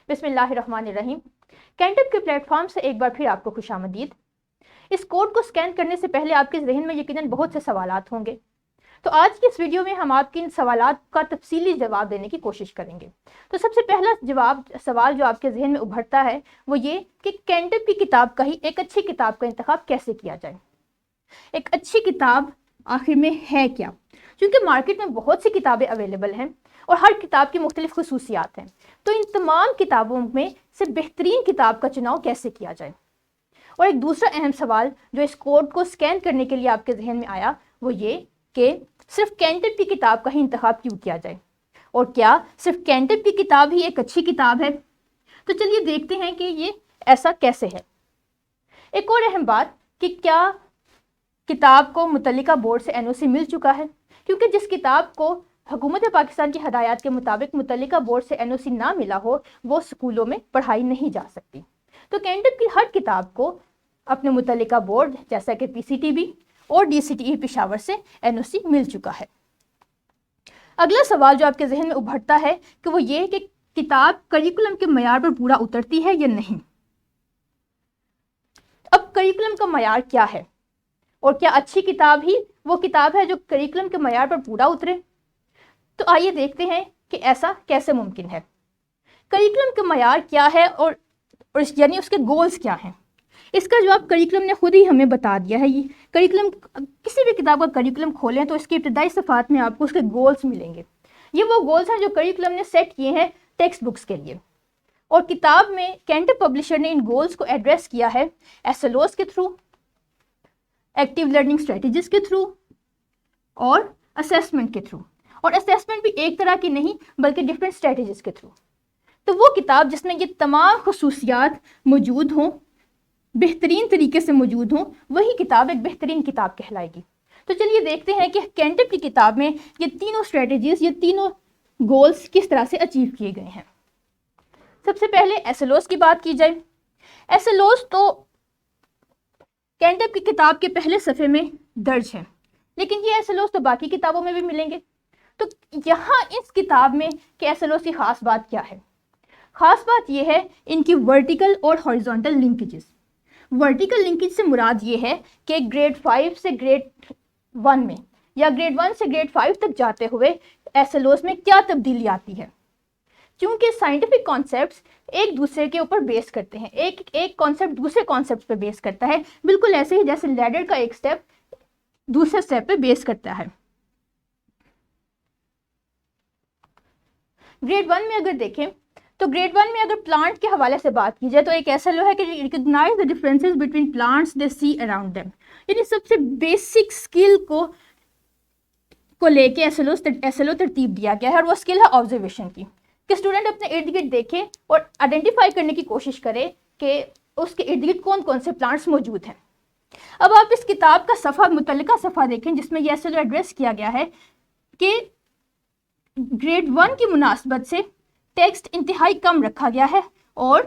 بسم اللہ الرحمن الرحیم۔ کینٹپ کے پلیٹ فارم سے ایک بار پھر آپ کو خوش آمدید۔ اس کوڈ کو سکین کرنے سے پہلے آپ کے ذہن میں یقیناً بہت سے سوالات ہوں گے، تو آج کی اس ویڈیو میں ہم آپ کے ان سوالات کا تفصیلی جواب دینے کی کوشش کریں گے۔ تو سب سے پہلا سوال جو آپ کے ذہن میں ابھرتا ہے وہ یہ کہ کینٹپ کی کتاب کا ہی ایک اچھی کتاب کا انتخاب کیسے کیا جائے۔ ایک اچھی کتاب آخر میں ہے کیا؟ کیونکہ مارکیٹ میں بہت سی کتابیں اویلیبل ہیں اور ہر کتاب کی مختلف خصوصیات ہیں، تو ان تمام کتابوں میں سے بہترین کتاب کا چناؤ کیسے کیا جائے؟ اور ایک دوسرا اہم سوال جو اس کوڈ کو سکین کرنے کے لیے آپ کے ذہن میں آیا وہ یہ کہ صرف کینٹپ کی کتاب کا ہی انتخاب کیوں کیا جائے، اور کیا صرف کینٹپ کی کتاب ہی ایک اچھی کتاب ہے؟ تو چلیے دیکھتے ہیں کہ یہ ایسا کیسے ہے۔ ایک اور اہم بات کہ کیا کتاب کو متعلقہ بورڈ سے NOC مل چکا ہے، کیونکہ جس کتاب کو حکومت پاکستان کی ہدایات کے مطابق متعلقہ بورڈ سے NOC نہ ملا ہو وہ اسکولوں میں پڑھائی نہیں جا سکتی۔ تو کینٹپ کی ہر کتاب کو اپنے متعلقہ بورڈ جیسا کہ PCTB اور DCTE پشاور سے NOC مل چکا ہے۔ اگلا سوال جو آپ کے ذہن میں ابھرتا ہے کہ وہ یہ کہ کتاب کریکولم کے معیار پر پورا اترتی ہے یا نہیں۔ اب کریکولم کا معیار کیا ہے، اور کیا اچھی کتاب ہی وہ کتاب ہے جو کریکولم کے معیار پر پورا اترے؟ تو آئیے دیکھتے ہیں کہ ایسا کیسے ممکن ہے۔ کریکولم کا معیار کیا ہے اور یعنی اس کے گولز کیا ہیں؟ اس کا جواب کریکولم نے خود ہی ہمیں بتا دیا ہے۔ یہ کریکولم، کسی بھی کتاب کا کریکولم کھولیں تو اس کی ابتدائی صفحات میں آپ کو اس کے گولز ملیں گے۔ یہ وہ گولز ہیں جو کریکولم نے سیٹ کیے ہیں ٹیکسٹ بکس کے لیے، اور کتاب میں کینٹپ پبلشر نے ان گولز کو ایڈریس کیا ہے SLOs کے تھرو، ایکٹیو لرننگ اسٹریٹجیز کے تھرو اور اسیسمنٹ کے تھرو، اور اسیسمنٹ بھی ایک طرح کی نہیں بلکہ ڈفرینٹ اسٹریٹجیز کے تھرو۔ تو وہ کتاب جس میں یہ تمام خصوصیات موجود ہوں، بہترین طریقے سے موجود ہوں، وہی کتاب ایک بہترین کتاب کہلائے گی۔ تو چلیے دیکھتے ہیں کہ کینٹپ کی کتاب میں یہ تینوں اسٹریٹجیز، یہ تینوں گولز کس طرح سے اچیو کیے گئے ہیں۔ سب سے پہلے SLOs کی بات کی جائے۔ SLOs تو کینٹپ کی کتاب کے پہلے صفحے میں درج ہیں، لیکن یہ SLOs تو باقی کتابوں میں بھی ملیں گے۔ تو یہاں اس کتاب میں کہ SLOs کی خاص بات کیا ہے؟ خاص بات یہ ہے ان کی ورٹیکل اور ہاریزونٹل لنکیجز۔ ورٹیکل لنکیج سے مراد یہ ہے کہ گریڈ 5 سے گریڈ 1 میں یا گریڈ 1 سے گریڈ 5 تک جاتے ہوئے SLOs میں کیا تبدیلی آتی ہے، کیونکہ سائنٹیفک کانسیپٹس ایک دوسرے کے اوپر بیس کرتے ہیں، ایک کانسیپٹ دوسرے کانسیپٹ پہ بیس کرتا ہے، بالکل ایسے ہی جیسے لیڈر کا ایک سٹیپ دوسرے سٹیپ پہ بیس کرتا ہے۔ گریڈ 1 میں اگر دیکھیں تو گریڈ 1 میں اگر پلانٹ کے حوالے سے بات کی جائے تو ایک SLO ہے کہ ریکگنائز دی ڈفرینسز بٹوین پلانٹس دے سی اراؤنڈ دیم، یعنی سب سے بیسک اسکل کو لے کے SLO ترتیب دیا گیا ہے، اور وہ اسکل ہے آبزرویشن کی، کہ اسٹوڈنٹ اپنے ارد گرد دیکھے اور آئیڈینٹیفائی کرنے کی کوشش کرے کہ اس کے ارد گرد کون کون سے پلانٹس موجود ہیں۔ اب آپ اس کتاب کا صفحہ، متعلقہ صفحہ دیکھیں جس میں یہ SLO ایڈریس کیا گیا ہے کہ گریڈ 1 کی مناسبت سے ٹیکسٹ انتہائی کم رکھا گیا ہے اور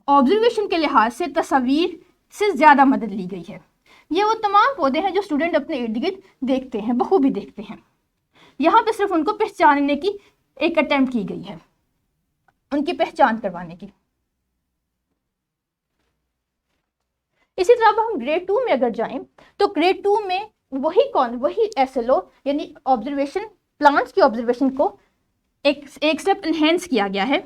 آبزرویشن کے لحاظ سے تصاویر سے زیادہ مدد لی گئی ہے۔ یہ وہ تمام پودے ہیں جو اسٹوڈنٹ اپنے ارد گرد دیکھتے ہیں، بخوبی دیکھتے ہیں۔ یہاں پہ صرف ان کو پہچاننے کی ایک اٹیمپٹ کی گئی ہے، ان کی پہچان کروانے کی۔ اسی طرح ہم گریڈ 2 میں اگر جائیں تو گریڈ 2 میں وہی SLO یعنی آبزرویشن، پلانٹس کی آبزرویشن کو ایک سٹیپ انہینس کیا گیا ہے،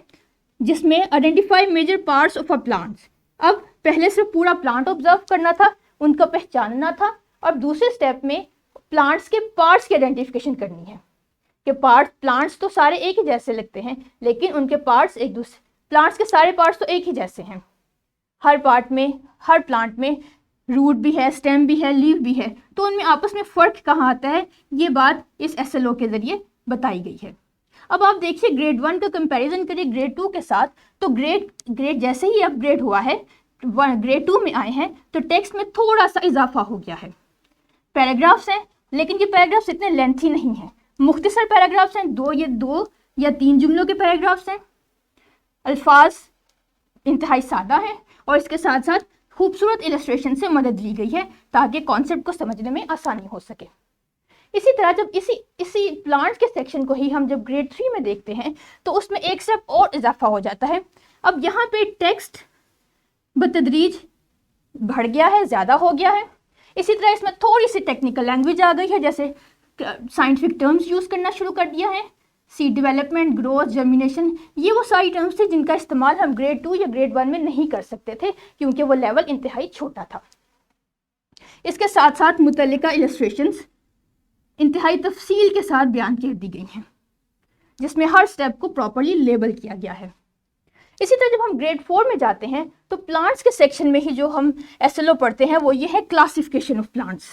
جس میں identify major parts of a plants. اب پہلے صرف پورا پلانٹ آبزرو کرنا تھا، ان کا پہچاننا تھا، اور دوسرے سٹیپ میں پلانٹس کے پارٹس کی آئیڈینٹیفیکیشن کرنی ہے کہ پلانٹس تو سارے ایک ہی جیسے لگتے ہیں، لیکن ان کے پارٹس ایک دوسرے، پلانٹس کے سارے پارٹس تو ایک ہی جیسے ہیں، ہر پلانٹ میں روٹ بھی ہے، سٹیم بھی ہے، لیف بھی ہے، تو ان میں آپس میں فرق کہاں آتا ہے، یہ بات اس SLO کے ذریعے بتائی گئی ہے۔ اب آپ دیکھیے گریڈ 1 کا کمپیریزن کریے گریڈ 2 کے ساتھ، تو گریڈ جیسے ہی اپ گریڈ ہوا ہے، گریڈ 2 میں آئے ہیں تو ٹیکسٹ میں تھوڑا سا اضافہ ہو گیا ہے۔ پیراگرافس ہیں، لیکن یہ پیراگرافس اتنے لینتھی نہیں ہیں، مختصر پیراگرافس ہیں، دو یا تین جملوں کے پیراگرافس ہیں، الفاظ انتہائی سادہ ہیں، اور اس کے ساتھ ساتھ خوبصورت السٹریشن سے مدد لی گئی ہے تاکہ کانسیپٹ کو سمجھنے میں آسانی ہو سکے۔ اسی طرح جب اسی پلانٹ کے سیکشن کو ہی ہم جب گریڈ 3 میں دیکھتے ہیں تو اس میں ایک سٹیپ اور اضافہ ہو جاتا ہے، अब यहाँ पे टेक्स्ट बतदरीज बढ़ गया है, ज़्यादा हो गया है। इसी तरह इसमें थोड़ी सी टेक्निकल लैंग्वेज आ गई है, जैसे साइंटिफिक टर्म्स यूज़ करना शुरू कर दिया है। सीड डेवलपमेंट, ग्रोथ, जर्मिनेशन, ये वो सारी टर्म्स थे जिनका इस्तेमाल हम ग्रेड 2 या ग्रेड 1 में नहीं कर सकते थे क्योंकि वो लेवल इंतहाई छोटा था। इसके साथ साथ मुतल्लिका इलस्ट्रेशंस इंतहाई तफसील के साथ बयान कर दी गई हैं जिसमें हर स्टेप को प्रॉपर्ली लेबल किया गया है। इसी तरह जब हम ग्रेड 4 में जाते हैं तो प्लांट्स के सेक्शन में ही जो हम एसएलओ पढ़ते हैं वो ये है क्लासिफिकेशन ऑफ प्लांट्स।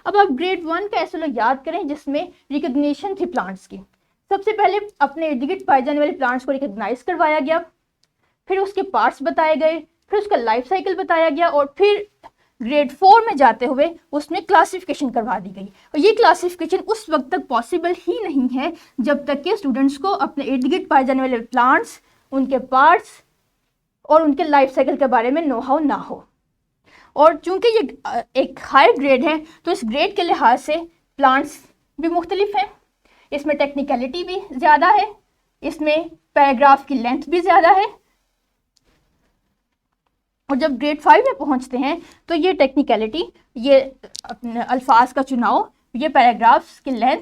अब आप ग्रेड 1 का एसएलओ याद करें जिसमें रिकग्निशन थी प्लांट्स की। सबसे पहले अपने इर्द गिर्द पाए जाने वाले प्लांट्स को रिकग्नाइज करवाया गया, फिर उसके पार्ट्स बताए गए, फिर उसका लाइफ साइकिल बताया गया और फिर ग्रेड 4 में जाते हुए उसमें क्लासिफिकेशन करवा दी गई। और ये क्लासिफिकेशन उस वक्त तक पॉसिबल ही नहीं है जब तक कि स्टूडेंट्स को अपने इर्द गिर्द पाए जाने वाले प्लांट्स, उनके पार्ट्स और उनके लाइफ साइकिल के बारे में नो हाउ ना हो। और चूंकि ये एक हायर ग्रेड है तो इस ग्रेड के लिहाज से प्लांट्स भी मुख्तलिफ हैं, इसमें टेक्निकलिटी भी ज़्यादा है, इसमें पैराग्राफ की लेंथ भी ज़्यादा है। और जब ग्रेड 5 में पहुंचते हैं तो ये टेक्निकलिटी, ये अपने अल्फाज का चुनाव, ये पैराग्राफ्स की लेंथ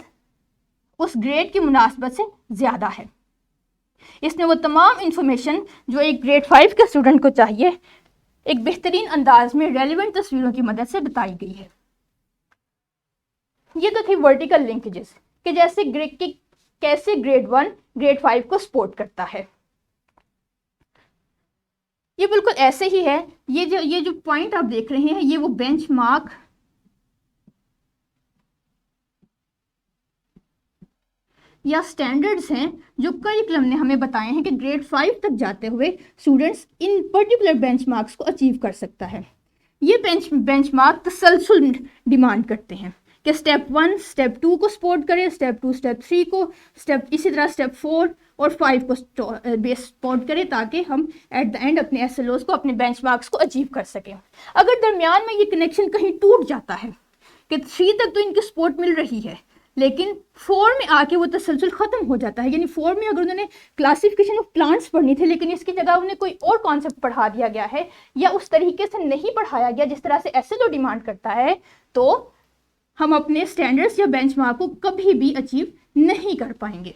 उस ग्रेड की मुनासबत से ज़्यादा है। इसमें वो तमाम इंफॉर्मेशन जो एक ग्रेड 5 के स्टूडेंट को चाहिए एक बेहतरीन अंदाज में रेलिवेंट तस्वीरों की मदद से बताई गई है। ये तो थी वर्टिकल लिंकेजेस कि जैसे कैसे ग्रेड 1 ग्रेड 5 को सपोर्ट करता है। ये बिल्कुल ऐसे ही है। ये जो पॉइंट आप देख रहे हैं ये वो बेंचमार्क या स्टैंडर्ड्स हैं जो करिकुलम ने हमें बताए हैं कि ग्रेड 5 तक जाते हुए स्टूडेंट्स इन पर्टिकुलर बेंचमार्क्स को अचीव कर सकता है। ये बेंचमार्क तसलसल डिमांड करते हैं कि स्टेप 1 स्टेप 2 को सपोर्ट करे, स्टेप 2 स्टेप 3 को, इसी तरह स्टेप 4 और 5 को सपोर्ट करे ताकि हम एट द एंड अपने एसएलओस को, अपने बेंचमार्क्स को अचीव कर सकें। अगर दरमियान में ये कनेक्शन कहीं टूट जाता है कि 3 तक तो इनकी सपोर्ट मिल रही है लेकिन 4 में आके वो तसलसल ख़त्म हो जाता है, यानी 4 में अगर उन्होंने क्लासिफिकेशन ऑफ प्लांट्स पढ़नी थी लेकिन इसकी जगह उन्हें कोई और कॉन्सेप्ट पढ़ा दिया गया है या उस तरीके से नहीं पढ़ाया गया जिस तरह से एसएलओ डिमांड करता है, तो हम अपने स्टैंडर्ड्स या बेंचमार्क को कभी भी अचीव नहीं कर पाएंगे।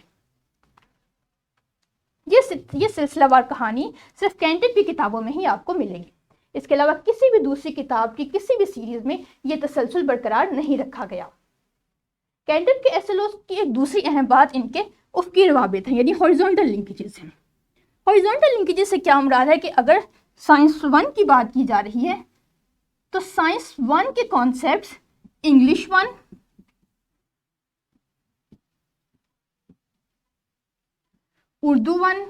ये सिलसिलावार कहानी सिर्फ कैंटिप की किताबों में ही आपको मिलेगी। इसके अलावा किसी भी दूसरी किताब की किसी भी सीरीज में ये तसलसल बरकरार नहीं रखा गया। कैंटिप के एसएलओ की एक दूसरी अहम बात इनके उफ़क़ी रवाबित हैं, यानी हॉरिजॉन्टल लिंकेजेस हैं। हॉरिजॉन्टल लिंकेजेस से क्या मुराद है कि अगर साइंस 1 की बात की जा रही है तो साइंस 1 के concepts English 1, Urdu 1,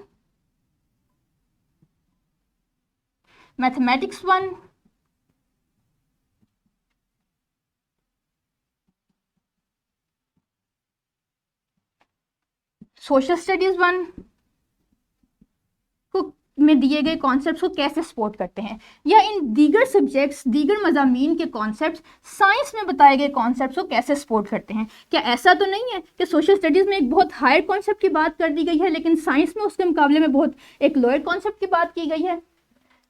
mathematics 1, social studies 1 को में दिए गए कॉन्सेप्ट्स को कैसे सपोर्ट करते हैं, या इन दीगर सब्जेक्ट्स, दीगर मज़ामीन के कॉन्सेप्ट्स साइंस में बताए गए कॉन्सेप्ट्स को कैसे सपोर्ट करते हैं। क्या ऐसा तो नहीं है कि सोशल स्टडीज़ में एक बहुत हायर कॉन्सेप्ट की बात कर दी गई है लेकिन साइंस में उसके मुकाबले में बहुत एक लोअर कॉन्सेप्ट की बात की गई है?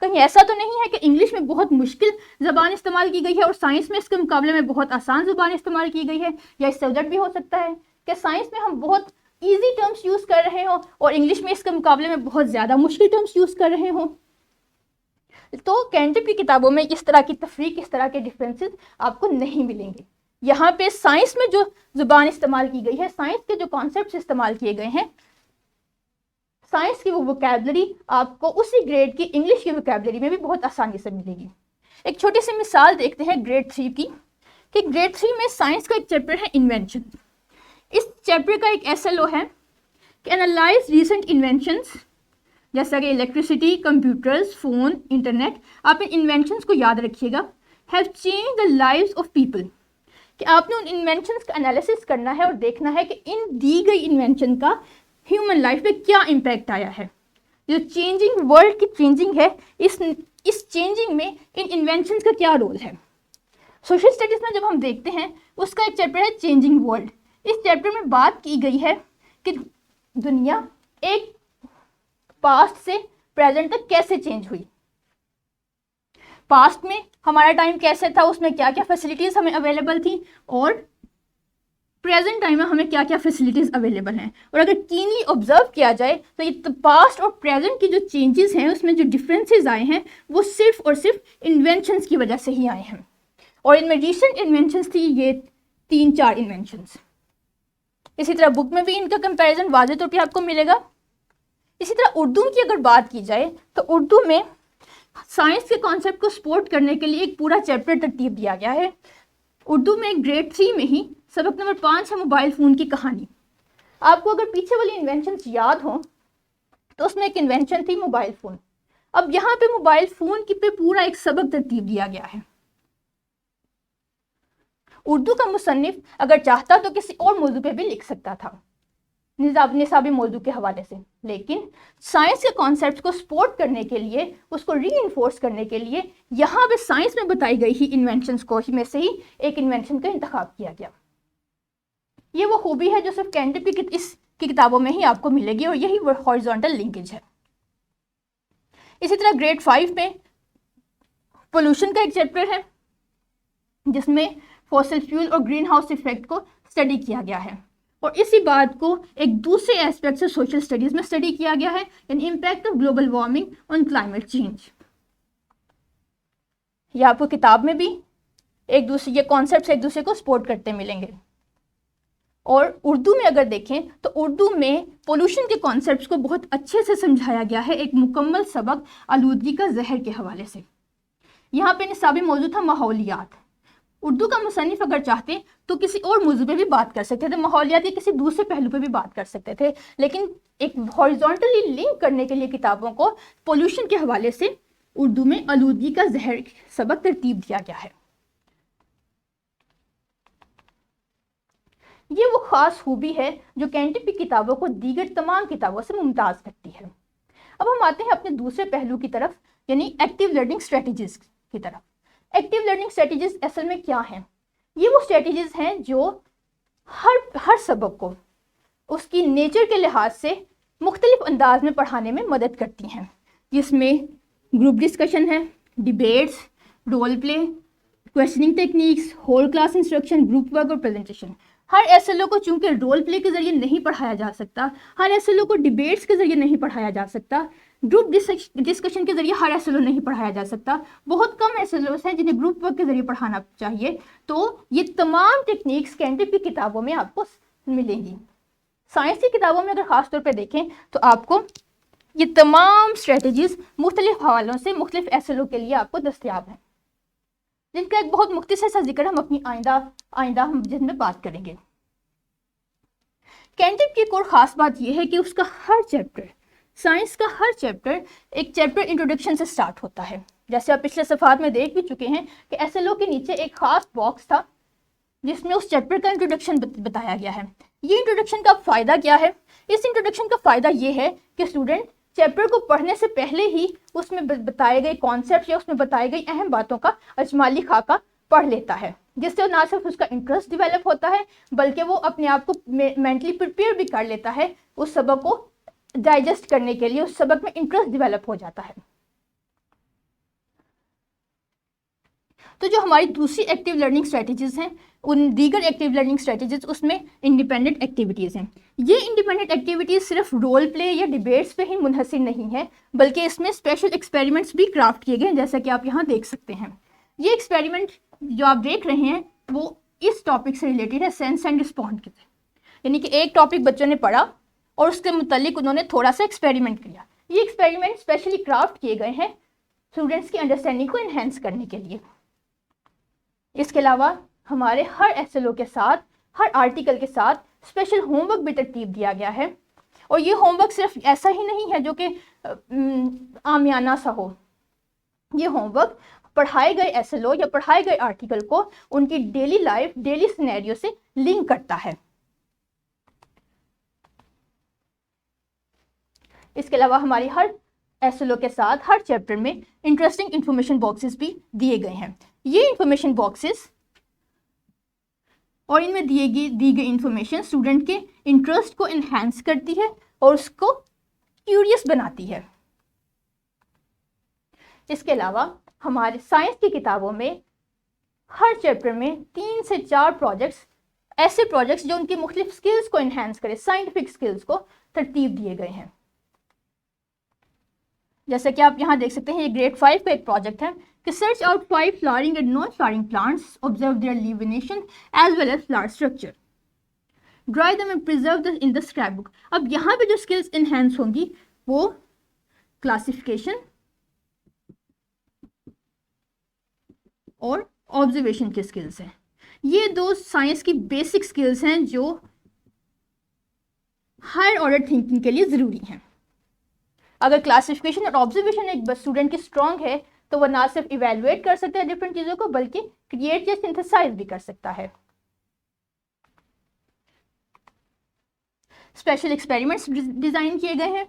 कहीं ऐसा तो नहीं है कि इंग्लिश में बहुत मुश्किल ज़बान इस्तेमाल की गई है और साइंस में इसके मुकाबले में बहुत आसान ज़बान इस्तेमाल की गई है? या इससे उलट भी हो सकता है कि साइंस में हम बहुत ईजी टर्म्स यूज़ कर रहे हो और इंग्लिश में इसके मुकाबले में बहुत ज़्यादा मुश्किल टर्म्स यूज़ कर रहे हो? तो कैंटिप की किताबों में इस तरह की तफरीक, इस तरह के डिफरेंसेस आपको नहीं मिलेंगे। यहाँ पे साइंस में जो ज़ुबान इस्तेमाल की गई है, साइंस के जो कॉन्सेप्ट्स इस्तेमाल किए गए हैं, साइंस की वो वोकैबलरी आपको उसी ग्रेड की इंग्लिश की वोकैबलरी में भी बहुत आसानी से मिलेगी। एक छोटी सी मिसाल देखते हैं ग्रेड 3 की, कि ग्रेड 3 में साइंस का एक चैप्टर है इन्वेंशन। इस चैप्टर का एक एसएलओ है कि एनालाइज रीसेंट इन्वेंशंस, जैसा कि इलेक्ट्रिसिटी, कंप्यूटर्स, फ़ोन, इंटरनेट। आप इन इन्वेंशंस को याद रखिएगा। Have change the lives of people, कि आपने उन इन्वेंशंस का एनालिसिस करना है और देखना है कि इन दी गई इन्वेंशन का ह्यूमन लाइफ पे क्या इम्पैक्ट आया है। जो चेंजिंग वर्ल्ड की चेंजिंग है, इस चेंजिंग में इन इन्वेंशंस का क्या रोल है। सोशल स्टडीज़ में जब हम देखते हैं उसका एक चैप्टर है चेंजिंग वर्ल्ड। इस चैप्टर में बात की गई है कि दुनिया एक पास्ट से प्रेजेंट तक कैसे चेंज हुई। पास्ट में हमारा टाइम कैसे था, उसमें क्या क्या फैसिलिटीज़ हमें अवेलेबल थी, और प्रेजेंट टाइम में हमें क्या क्या फैसिलिटीज़ अवेलेबल हैं। और अगर कीनली ऑब्जर्व किया जाए तो ये पास्ट और प्रेजेंट की जो चेंजेस हैं, उसमें जो डिफरेंसेस आए हैं, वो सिर्फ और सिर्फ इन्वेंशंस की वजह से ही आए हैं। और इनमें रिसेंट इन्वेंशंस थी ये 3-4 इन्वेंशंस। इसी तरह बुक में भी इनका कंपैरिजन वाज़ेह तौर पे आपको मिलेगा। इसी तरह उर्दू की अगर बात की जाए तो उर्दू में साइंस के कॉन्सेप्ट को सपोर्ट करने के लिए एक पूरा चैप्टर तरतीब दिया गया है। उर्दू में ग्रेड 3 में ही सबक नंबर 5 है मोबाइल फ़ोन की कहानी। आपको अगर पीछे वाली इन्वेंशंस याद हो तो उसमें एक इन्वेंशन थी मोबाइल फ़ोन। अब यहाँ पे मोबाइल फ़ोन की पे पूरा एक सबक तरतीब दिया गया है। उर्दू का मुसन्निफ अगर चाहता तो किसी और मौजू पे भी लिख सकता था, निसाबी मौजू के हवाले से, लेकिन साइंस के कॉन्सेप्ट को सपोर्ट करने के लिए, उसको रीइंफोर्स करने के लिए यहाँ पे साइंस में बताई गई ही इन्वेंशंस को में से ही एक इन्वेंशन का इंतखाब किया गया। ये वो खूबी है जो सिर्फ कैंटिप की इस किताबों में ही आपको मिलेगी, और यही हॉरिजॉन्टल लिंकेज है। इसी तरह ग्रेड 5 में पोल्यूशन का एक चैप्टर है जिसमें फॉसिल फ्यूल और ग्रीन हाउस इफेक्ट को स्टडी किया गया है, और इसी बात को एक दूसरे एस्पेक्ट से सोशल स्टडीज़ में स्टडी किया गया है, यानी impact of global warming on climate change. ये आपको किताब में भी एक दूसरे ये कॉन्सेप्ट्स एक दूसरे को सपोर्ट करते मिलेंगे। और उर्दू में अगर देखें तो उर्दू में पोल्यूशन के कॉन्सेप्ट्स को बहुत अच्छे से समझाया गया है, एक मुकम्मल सबक आलूदगी का जहर के हवाले से। यहाँ पे निसाबी मौजू था माहौलियात। उर्दू का मुसन्निफ अगर चाहते तो किसी और मौजू पे भी बात कर सकते थे, माहौलियात या किसी दूसरे पहलू पे भी बात कर सकते थे, लेकिन एक हॉरिजॉन्टली लिंक करने के लिए किताबों को पोल्यूशन के हवाले से उर्दू में आलूदगी का जहर सबक तरतीब दिया गया है। ये वो ख़ास खूबी है जो कैंटिप की किताबों को दीगर तमाम किताबों से मुमताज़ करती है। अब हम आते हैं अपने दूसरे पहलू की तरफ, यानी एक्टिव लर्निंग स्ट्रेटजीज़ की तरफ। एक्टिव लर्निंग स्ट्रेटजीज़ असल में क्या हैं? ये वो स्ट्रेटजीज़ हैं जो हर सबक को उसकी नेचर के लिहाज से मुख्तलिफ अंदाज में पढ़ाने में मदद करती हैं, जिसमें ग्रुप डिस्कशन है, debates, role play, questioning techniques, whole class instruction, group work और प्रेजेंटेशन। हर एसएलओ को चूंकि रोल प्ले के जरिए नहीं पढ़ाया जा सकता, हर एसएलओ को डिबेट्स के जरिए नहीं पढ़ाया जा सकता, ग्रुप डिस्कशन के जरिए हर एसएलओ नहीं पढ़ाया जा सकता, बहुत कम एसएलओस हैं जिन्हें ग्रुप वर्क के जरिए पढ़ाना चाहिए। तो ये तमाम टेक्निक्स कैंटिप की किताबों में आपको मिलेंगी। साइंस की किताबों में अगर ख़ास तौर पे देखें तो आपको ये तमाम स्ट्रेटजीज़ मुख्तलिफ हवालों से मुख्तलिफ एसएलओ के लिए आपको दस्तयाब हैं, जिनका एक बहुत मुख्तसर सा जिक्र हम अपनी आइंदा हम जिसमें बात करेंगे। कैंटिप की एक और ख़ास बात यह है कि उसका हर चैप्टर, साइंस का हर चैप्टर एक चैप्टर इंट्रोडक्शन से स्टार्ट होता है। जैसे आप पिछले सफ़ात में देख भी चुके हैं कि एसएलओ के नीचे एक ख़ास बॉक्स था जिसमें उस चैप्टर का इंट्रोडक्शन बताया गया है। ये इंट्रोडक्शन का फ़ायदा क्या है? इस इंट्रोडक्शन का फ़ायदा ये है कि स्टूडेंट चैप्टर को पढ़ने से पहले ही उसमें बताए गए कॉन्सेप्ट या उसमें बताई गई अहम बातों का अजमाली खाका पढ़ लेता है, जिससे ना सिर्फ उसका इंटरेस्ट डेवलप होता है बल्कि वो अपने आप को मेंटली प्रिपेयर भी कर लेता है उस सबक को डाइजेस्ट करने के लिए। उस सबक में इंटरेस्ट डेवलप हो जाता है। तो जो हमारी दूसरी एक्टिव लर्निंग स्ट्रेटजीज़ हैं, उन दीगर एक्टिव लर्निंग स्ट्रेटजीज़ उसमें इंडिपेंडेंट एक्टिविटीज़ हैं। ये इंडिपेंडेंट एक्टिविटीज़ सिर्फ रोल प्ले या डिबेट्स पे ही मुनहसर नहीं है, बल्कि इसमें स्पेशल एक्सपेरिमेंट्स भी क्राफ्ट किए गए हैं, जैसा कि आप यहाँ देख सकते हैं। ये एक्सपेरिमेंट जो आप देख रहे हैं वो इस टॉपिक से रिलेटेड है, सेंस एंड रिस्पॉन्ड के, यानी कि एक टॉपिक बच्चों ने पढ़ा और उसके मुतालिक उन्होंने थोड़ा सा एक्सपेरिमेंट किया। ये एक्सपेरिमेंट स्पेशली क्राफ्ट किए गए हैं स्टूडेंट्स की अंडरस्टैंडिंग को इन्हेंस करने के लिए। इसके अलावा हमारे हर एसएलओ के साथ, हर आर्टिकल के साथ स्पेशल होमवर्क भी तरतीब दिया गया है। और ये होमवर्क सिर्फ ऐसा ही नहीं है जो कि आमियाना सा हो। ये होमवर्क पढ़ाए गए एसएलओ या पढ़ाए गए आर्टिकल को उनकी डेली लाइफ, डेली सिनेरियो से लिंक करता है। इसके अलावा हमारी हर एसएलओ के साथ हर चैप्टर में इंटरेस्टिंग इंफॉर्मेशन बॉक्सेस भी दिए गए हैं। ये इंफॉर्मेशन बॉक्सेस और इनमें दी गई इंफॉर्मेशन स्टूडेंट के इंटरेस्ट को इन्हेंस करती है और उसको क्यूरियस बनाती है। اس کے علاوہ ہمارے سائنس کی کتابوں میں ہر چیپٹر میں 3 سے 4 پروجیکٹس، ایسے پروجیکٹس جو ان کی مختلف سکلز کو انہینس کرے، سائنٹیفک سکلز کو ترتیب دیے گئے ہیں. جیسا کہ آپ یہاں دیکھ سکتے ہیں، یہ گریڈ 5 کا ایک پروجیکٹ ہے کہ search out 5 flowering and non flowering plants, observe their venation as well as flower structure, dry them and preserve them in the scrapbook. اب یہاں پہ جو اسکلز انہینس ہوں گی وہ کلاسیفیکیشن اور آبزرویشن کے اسکلز ہیں. یہ 2 سائنس کی بیسک اسکلز ہیں جو ہائر آرڈر تھنکنگ کے لیے ضروری ہیں. اگر کلاسیفیکیشن اور آبزرویشن ایک اسٹوڈنٹ کی اسٹرانگ ہے تو وہ نہ صرف ایویلویٹ کر سکتا ہے ڈفرینٹ چیزوں کو، بلکہ کریٹ یا سنتھسائز بھی کر سکتا ہے. اسپیشل ایکسپیریمنٹس ڈیزائن کیے گئے ہیں،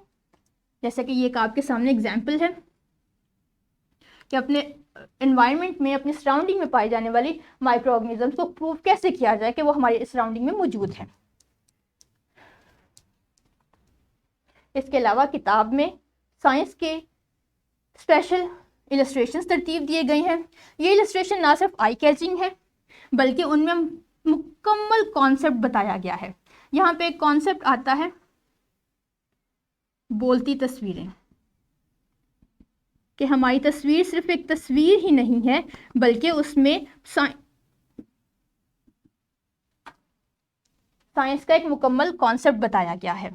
جیسا کہ یہ ایک آپ کے سامنے اگزامپل ہے کہ اپنے انوائرمنٹ میں، اپنے سراؤنڈنگ میں پائی جانے والی مائکرو آرگنیزمس کو پروف کیسے کیا جائے کہ وہ ہماری سراؤنڈنگ میں موجود ہیں. اس کے علاوہ کتاب میں سائنس کے اسپیشل السٹریشنز ترتیب دیے گئے ہیں. یہ السٹریشن نہ صرف آئی کیچنگ ہے بلکہ ان میں مکمل کانسیپٹ بتایا گیا ہے. یہاں پہ ایک کانسیپٹ آتا ہے بولتی تصویریں، کہ ہماری تصویر صرف ایک تصویر ہی نہیں ہے بلکہ اس میں سائنس کا ایک مکمل کانسیپٹ بتایا گیا ہے.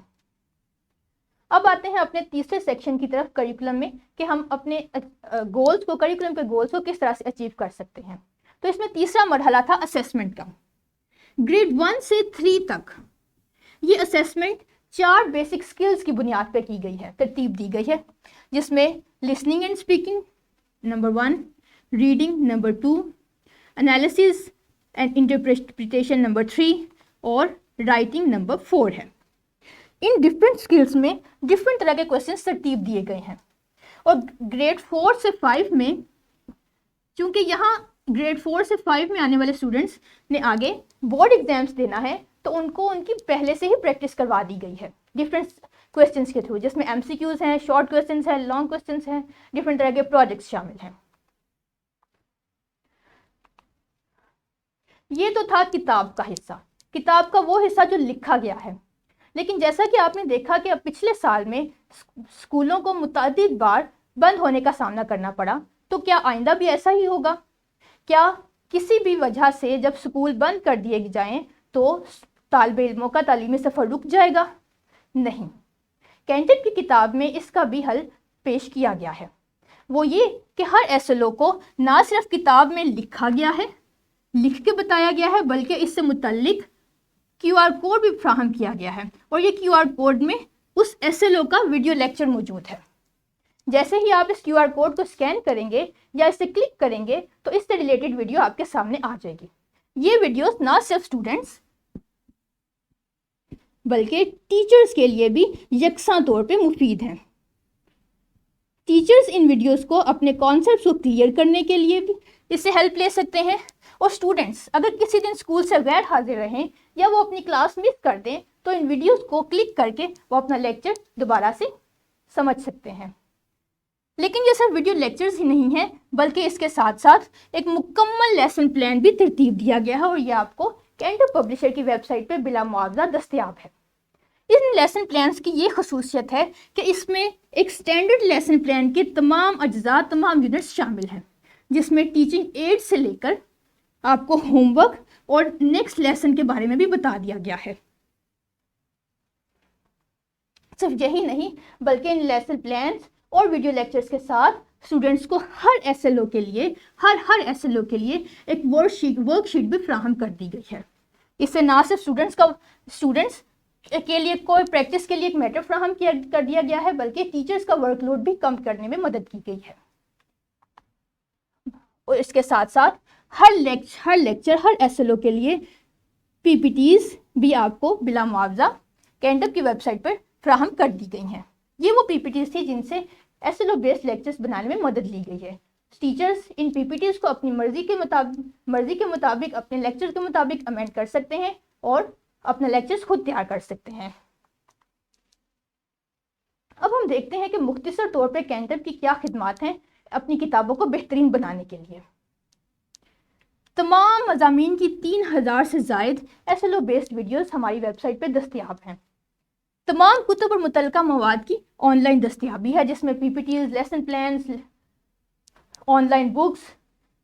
اب آتے ہیں اپنے تیسرے سیکشن کی طرف، کریکولم میں، کہ ہم اپنے گولز کو، کریکولم کے گولز کو کس طرح سے اچیو کر سکتے ہیں. تو اس میں تیسرا مرحلہ تھا اسیسمنٹ کا. گریڈ 1 سے 3 تک یہ اسیسمنٹ 4 بیسک سکلز کی بنیاد پہ کی گئی ہے، ترتیب دی گئی ہے، جس میں listening and speaking number 1، reading number 2، analysis and interpretation number 3 اور رائٹنگ نمبر 4 ہے. ان ڈفرینٹ سکلز میں ڈفرینٹ طرح کے کوشچنس ترتیب دیے گئے ہیں. اور گریڈ 4 سے 5 میں، چونکہ یہاں گریڈ 4 سے 5 میں آنے والے اسٹوڈنٹس نے آگے بورڈ ایگزامس دینا ہے، تو ان کو ان کی پہلے سے ہی پریکٹس کروا دی گئی ہے ڈفرینٹ کوشچنس کے تھرو، جس میں ایم سی کیوز ہیں، شارٹ کوشچنس ہیں، لانگ کوشچنس ہیں، ڈفرینٹ طرح کے پروجیکٹس شامل ہیں. یہ تو تھا کتاب کا حصہ، کتاب کا وہ حصہ جو لکھا گیا ہے. لیکن جیسا کہ آپ نے دیکھا کہ اب پچھلے سال میں اسکولوں کو متعدد بار بند ہونے کا سامنا کرنا پڑا، تو کیا آئندہ بھی ایسا ہی ہوگا؟ کیا کسی بھی وجہ سے جب اسکول بند کر دیے جائیں تو طالب علموں کا تعلیمی سفر رک جائے گا؟ نہیں. کینٹک کی کتاب میں اس کا بھی حل پیش کیا گیا ہے. وہ یہ کہ ہر SLO کو نہ صرف کتاب میں لکھا گیا ہے، لکھ کے بتایا گیا ہے، بلکہ اس سے متعلق QR کوڈ بھی فراہم کیا گیا ہے. اور یہ QR کوڈ میں اس SLO کا ویڈیو لیکچر موجود ہے. جیسے ہی آپ اس QR کوڈ کو اسکین کریں گے یا اسے کلک کریں گے تو اس سے ریلیٹڈ ویڈیو آپ کے سامنے آ جائے گی. یہ ویڈیوز نہ صرف اسٹوڈنٹس بلکہ ٹیچرز کے لیے بھی یکساں طور پہ مفید ہیں. ٹیچرز ان ویڈیوز کو اپنے کانسیپٹس کو کلیئر کرنے کے لیے بھی اس سے ہیلپ لے سکتے ہیں. اور اسٹوڈنٹس اگر کسی دن اسکول سے غیر حاضر رہیں یا وہ اپنی کلاس مس کر دیں تو ان ویڈیوز کو کلک کر کے وہ اپنا لیکچر دوبارہ سے سمجھ سکتے ہیں. لیکن یہ صرف ویڈیو لیکچرز ہی نہیں ہیں، بلکہ اس کے ساتھ ساتھ ایک مکمل لیسن پلان بھی ترتیب دیا گیا ہے، اور یہ آپ کو کینٹک پبلشر کی ویب سائٹ پہ بلا معاوضہ دستیاب ہے. ان لیسن پلانس کی یہ خصوصیت ہے کہ اس میں ایک سٹینڈرڈ لیسن پلان کے تمام اجزاء، تمام یونٹس شامل ہیں، جس میں ٹیچنگ ایڈ سے لے کر آپ کو ہوم ورک اور نیکسٹ لیسن کے بارے میں بھی بتا دیا گیا ہے. صرف یہی نہیں بلکہ ان لیسن پلانس اور ویڈیو لیکچرز کے ساتھ اسٹوڈنٹس کو ہر SLO کے لیے ہر SLO کے لیے ایک ورک شیٹ بھی فراہم کر دی گئی ہے. اس سے نہ صرف اسٹوڈنٹس کے لیے کوئی پریکٹس کے لیے ایک میٹر فراہم کر دیا گیا ہے، بلکہ ٹیچرز کا ورک لوڈ بھی کم کرنے میں مدد کی گئی ہے. اور اس کے ساتھ ساتھ ہر لیکچر ہر SLO کے لیے PPTs بھی آپ کو بلا معاوضہ کینٹک کی ویب سائٹ پر فراہم کر دی گئی ہیں. یہ وہ PPTs تھی جن سے SLO بیسڈ لیکچرز بنانے میں مدد لی گئی ہے. ٹیچرز ان PPTs کو اپنی مرضی کے مطابق اپنے لیکچر کے مطابق امینڈ کر سکتے ہیں اور اپنے لیکچرز خود تیار کر سکتے ہیں. اب ہم دیکھتے ہیں کہ مختصر طور پہ کینٹک کی کیا خدمات ہیں اپنی کتابوں کو بہترین بنانے کے لیے۔ تمام مضامین کی 3000 سے زائد SLO بیسڈ ویڈیوز ہماری ویب سائٹ پہ دستیاب ہیں۔ تمام کتب اور متعلقہ مواد کی آن لائن دستیابی ہے، جس میں PPTs، lesson plans, on line books,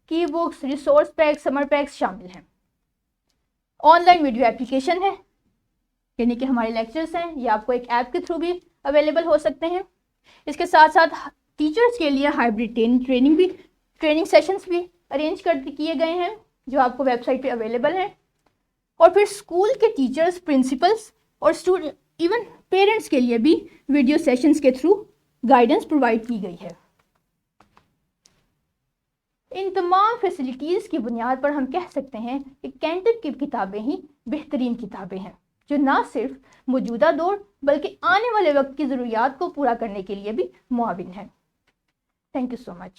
کی بکس، ریسورس پیکس، سمر پیکس شامل ہیں۔ آن لائن ویڈیو ایپلیکیشن ہے، یعنی کہ ہمارے لیکچرز ہیں، یہ آپ کو ایک ایپ کے تھرو بھی اویلیبل ہو سکتے ہیں۔ اس کے ساتھ ساتھ ٹیچرز کے لیے ہائبرڈ ٹریننگ سیشنز بھی ارینج کیے گئے ہیں، جو آپ کو ویب سائٹ پہ اویلیبل ہیں۔ اور پھر اسکول کے ٹیچرز، پرنسپلز اور اسٹوڈنٹ، ایون پیرنٹس کے لیے بھی ویڈیو سیشنز کے تھرو گائیڈنس پرووائڈ کی گئی ہے۔ ان تمام فیسلٹیز کی بنیاد پر ہم کہہ سکتے ہیں کہ کینٹک کی کتابیں ہی بہترین کتابیں ہیں، جو نہ صرف موجودہ دور بلکہ آنے والے وقت کی ضروریات کو پورا کرنے کے لیے بھی معاون ہیں۔ Thank you so much.